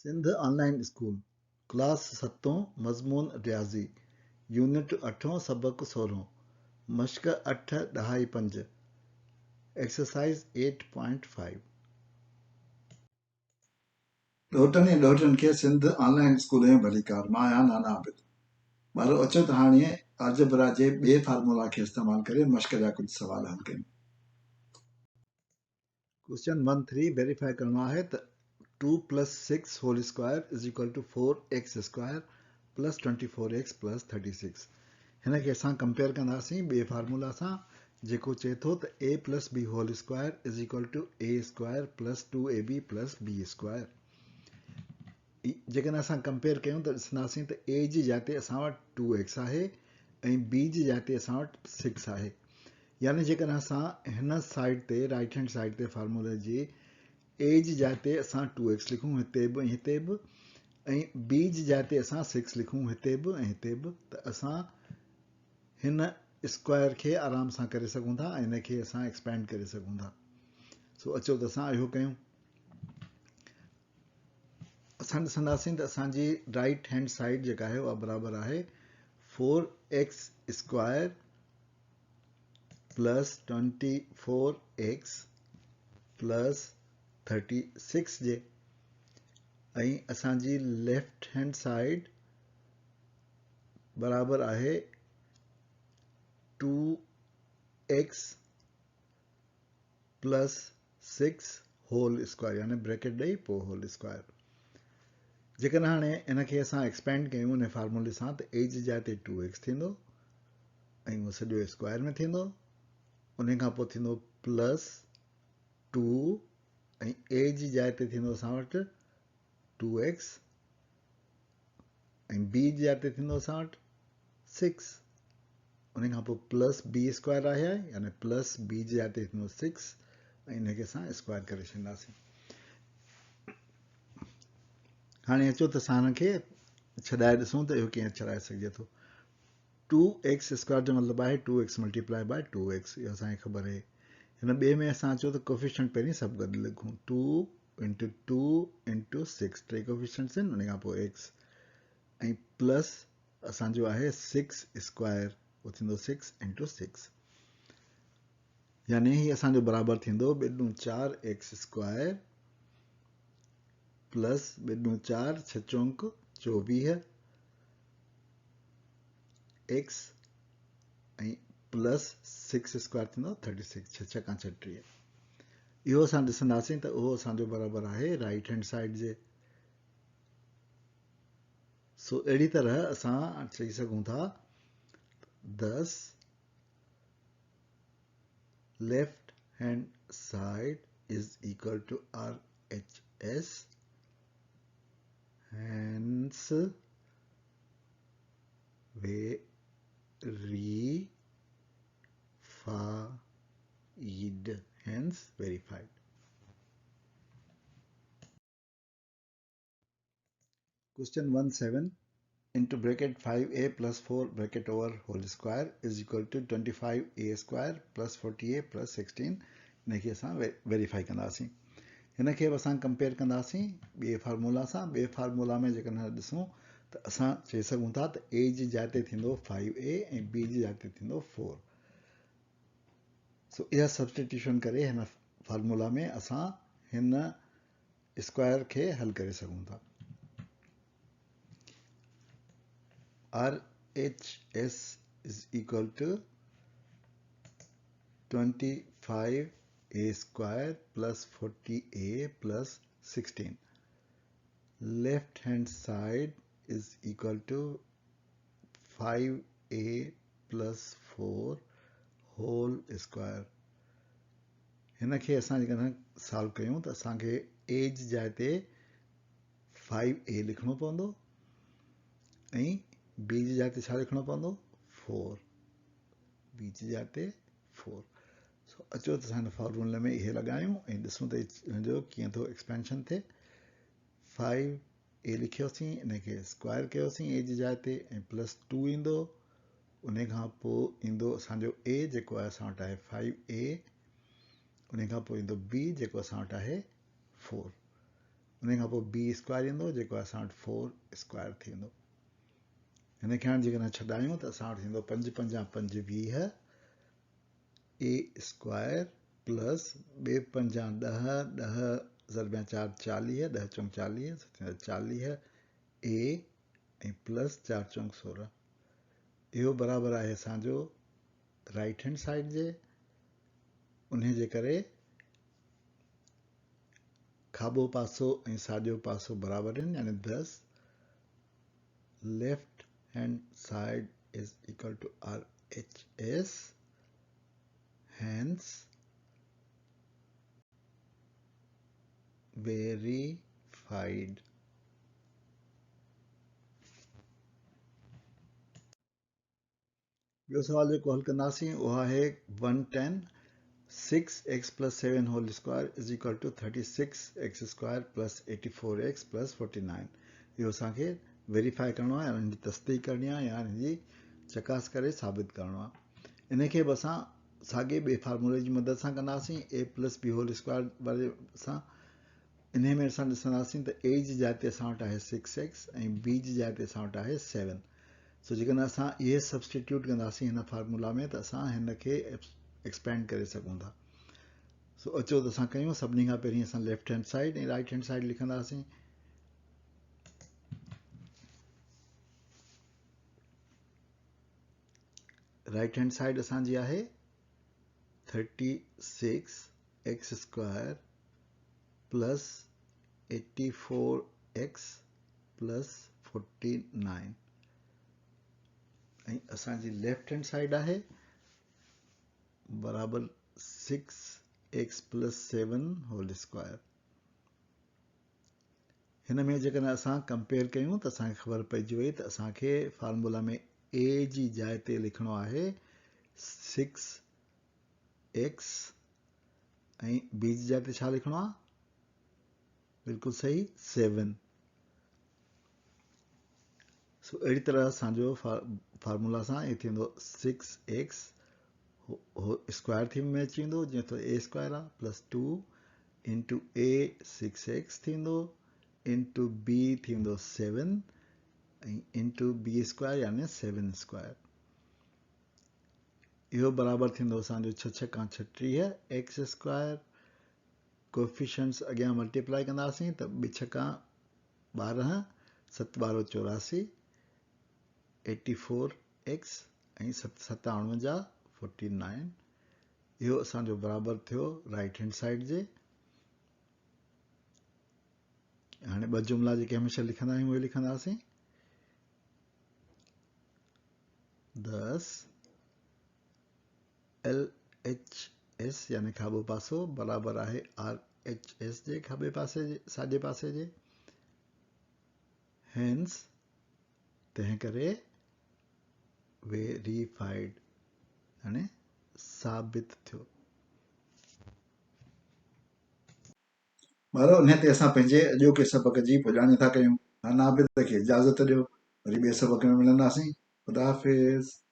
Sindh online school class 7 मज़मून रियाज़ी unit 8 सबक 16 मश्क 8 ॾहाई 5 एक्सरसाइज 8.5 ॾोटनि ऐं ॾोहिटनि खे सिंध ऑनलाइन स्कूल में भलीकार। मां आहियां नाना आबिद। ॿारो अचो त हाणे अलजबरा जे ॿिए फार्मूला खे इस्तेमालु करे मश्क जा कुझु सवाल हल कयूं। क्वेश्चन 1-3 वेरीफाई करणो आहे त 2 + 6 whole square is equal to 4x square plus 24x plus 36। हिन खे असां कंपेयर कंदासीं ॿिए फार्मूला सां जेको चए थो त a + b whole square is equal to a square plus 2ab plus b square. जेकॾहिं असां कंपेयर कयूं त ॾिसंदासीं त a जी जाते असां वटि 2x आहे ऐं b जी जाते असां वटि 6 आहे। यानी जेकॾहिं असां हिन साइड ते राइट हैंड साइड ते फार्मूले जी a जी जाते असां 2x लिखूं हिते बि ऐं हिते बि, ऐं b जी जाते असां 6 लिखूं हिते बि ऐं हिते बि, त असां हिन स्क्वायर खे आराम सां करे सघूं था ऐं हिन खे असां एक्सपेंड करे सघूं था। सो अचो त असां इहो कयूं। असां ॾिसंदासीं त असांजी राइट हैंड साइड जेका आहे उहा बराबरि आहे 4x square plus 24x plus 36 जे, ऐं असांजी लेफ्ट हैंड साइड बराबरि आहे 2x प्लस 6 होल स्क्वायर, यानी ब्रैकेट ॾेई पोइ होल स्क्वायर। जेकॾहिं हाणे इन खे असां एक्सपेंड कयूं हिन फार्मूले सां त a जी जाइ ते 2x थींदो ऐं उहो सॼो स्क्वायर में थींदो, उन खां पोइ थींदो प्लस 2 ऐं a जी जाइ ते थींदो असां वटि 2x ऐं b जी जाइ ते थींदो असां वटि 6, उन खां पोइ प्लस b स्क्वायर आहे, यानी प्लस b जी जाइ ते थींदो 6 ऐं इन खे असां स्क्वायर करे छॾींदासीं। हाणे अचो त असां हिन खे छॾाए ॾिसूं त इहो कीअं छॾाए सघिजे थो। 2x स्क्वायर जो मतिलबु आहे 2x मल्टीप्लाई बाय 2x, इहो असांखे ख़बर आहे। हिन ॿिए में असां अचो त कोफिशिएंट पहिरीं सभु गॾु लिखूं, 2 × 2 × 6, 3 कोफिशिएंट्स आहिनि, उन खां पोइ x ऐं प्लस असांजो आहे 6 स्क्वायर, उहो थींदो 6 × 6, यानी ही असांजो बराबरि थींदो 2 × 4 x स्क्वायर प्लस 2 × 4 6 चौंक 24 x ऐं प्लस 6 स्क्वायर थींदो 36, 6 × 6 = 36। इहो असां ॾिसंदासीं त उहो असांजो बराबरि आहे राइट हैंड साइड जे। सो अहिड़ी तरह असां चई सघूं था 10 left hand side is equal to RHS, hence verified. Question 1-7 into bracket 5a plus 4 bracket over whole square is equal to 25a square plus 40a plus 16। इन खे असां वेरीफाई कंदासीं। हिन खे बि असां कंपेयर कंदासीं ॿिए फार्मूला सां। ॿिए फार्मूला में जेकॾहिं ॾिसूं त असां चई सघूं था त a जी जाइ ते थींदो 5a ऐं b जी जाइ ते थींदो 4। सो इहा सब्स्टिट्यूशन करे हिन फार्मूला में असां हिन स्क्वायर खे हल करे सघूं था। RHS is equal to 25a square plus 40a plus 16. Left hand side is equal to 5a plus 4 whole square. हिन खे असां जेकॾहिं सॉल्व कयूं त असांखे a जी जाइ ते 5a लिखणो पवंदो ऐं b जी जाइ ते छा लिखणो पवंदो 4, b जी जाइ ते 4। सो अचो त असां हिन फॉर्मूले में इहे लॻायूं ऐं ॾिसूं त हिनजो कीअं थो एक्सपेंशन थिए। 5a लिखियोसीं, इन खे स्क्वायर कयोसीं a जी जाइ ते ऐं प्लस 2 ईंदो, उन खां पोइ ईंदो असांजो a जेको आहे असां वटि आहे 5a, उन खां पोइ ईंदो b जेको असां वटि आहे 4, उन खां पोइ बी स्क्वायर ईंदो जेको असां वटि 4 स्क्वायर थींदो। हिनखे हाणे जेकॾहिं छॾायूं त असां वटि थींदो 5 पंजा 25 ए स्क्वायर प्लस ॿिए पंजा 10 10 ज़रबिया 4 40 10 चौं 40 40 ए ऐं प्लस 4 चौं 16। इहो बराबरि आहे असांजो राइट हैंड साइड जे। उन जे करे खाॿो पासो ऐं साॼो पासो बराबरि आहिनि, यानी 10 left hand side is equal to RHS, hence verified। ॿियो सवाल जेको हल कंदासीं उहो आहे 110 6x plus 7 whole square is equal to 36x square plus 84x plus 49। इहो असांखे वेरीफाई करिणो आहे, हिनजी तस्दीक करणी आहे या हिनजी चकास करे साबित करिणो आहे। इनखे बि असां साॻे ॿिए फार्मूले जी मदद सां कंदासीं, a plus b whole square वारे सां। इन में असां ॾिसंदासीं त a जी जाइ ते असां वटि आहे 6x ऐं b जी जाइ ते असां वटि आहे 7। सो जेकॾहिं असां इहे सब्सटीट्यूट कंदासीं हिन फार्मूला में त असां हिनखे एक्सपेंड करे सघूं था। सो अचो त असां कयूं। सभिनी खां पहिरीं असां लेफ्ट हैंड साइड ऐं राइट हैंड साइड लिखंदासीं। राइट हैंड साइड असांजी आहे 36x square plus 84x plus 49 ऐं असांजी लेफ्ट हैंड साइड आहे बराबरि 6x प्लस 7 होल स्क्वायर। हिन में जेकॾहिं असां कंपेयर कयूं त असांखे ख़बर पइजी वई त असांखे फार्मूला में a जी जाइ ते लिखणो आहे 6x ऐं b जी जाइ ते छा लिखणो आहे? बिल्कुलु सही 7। सो अहिड़ी तरह असांजो फार्मूला सां इहे थींदो 6x स्क्वायर थी में अची वेंदो, जीअं त a स्क्वायर आहे प्लस 2 इंटू a 6x थींदो इंटू b थींदो 7 ऐं इंटू b स्क्वायर यानी 7 स्क्वायर। इहो बराबरि थींदो असांजो 6 छका 36 x स्क्वायर। कोएफिशिएंट्स अॻियां मल्टीप्लाई कंदासीं त 2 छका 12 7 12 84 84x ऐं 57 49। इहो असांजो बराबरि थियो राइट हैंड साइड जे। हाणे ॿ जुमिला जेके हमेशह लिखंदा आहियूं उहे लिखंदासीं। 10 LHS यानी खाॿो पासो बराबरि आहे RHS जे खाॿे पासे जे साॼे पासे जे। हेंस तंहिं करे वेरीफाइड यानी साबित थियो। ॿारो इन ते असां पंहिंजे अॼोके सबक़ जी पुॼाणी था कयूं। नानाबिद खे इजाज़त ॾियो, वरी ॿिए सबक़ में मिलंदासीं। ख़ुदा हाफ़िज़।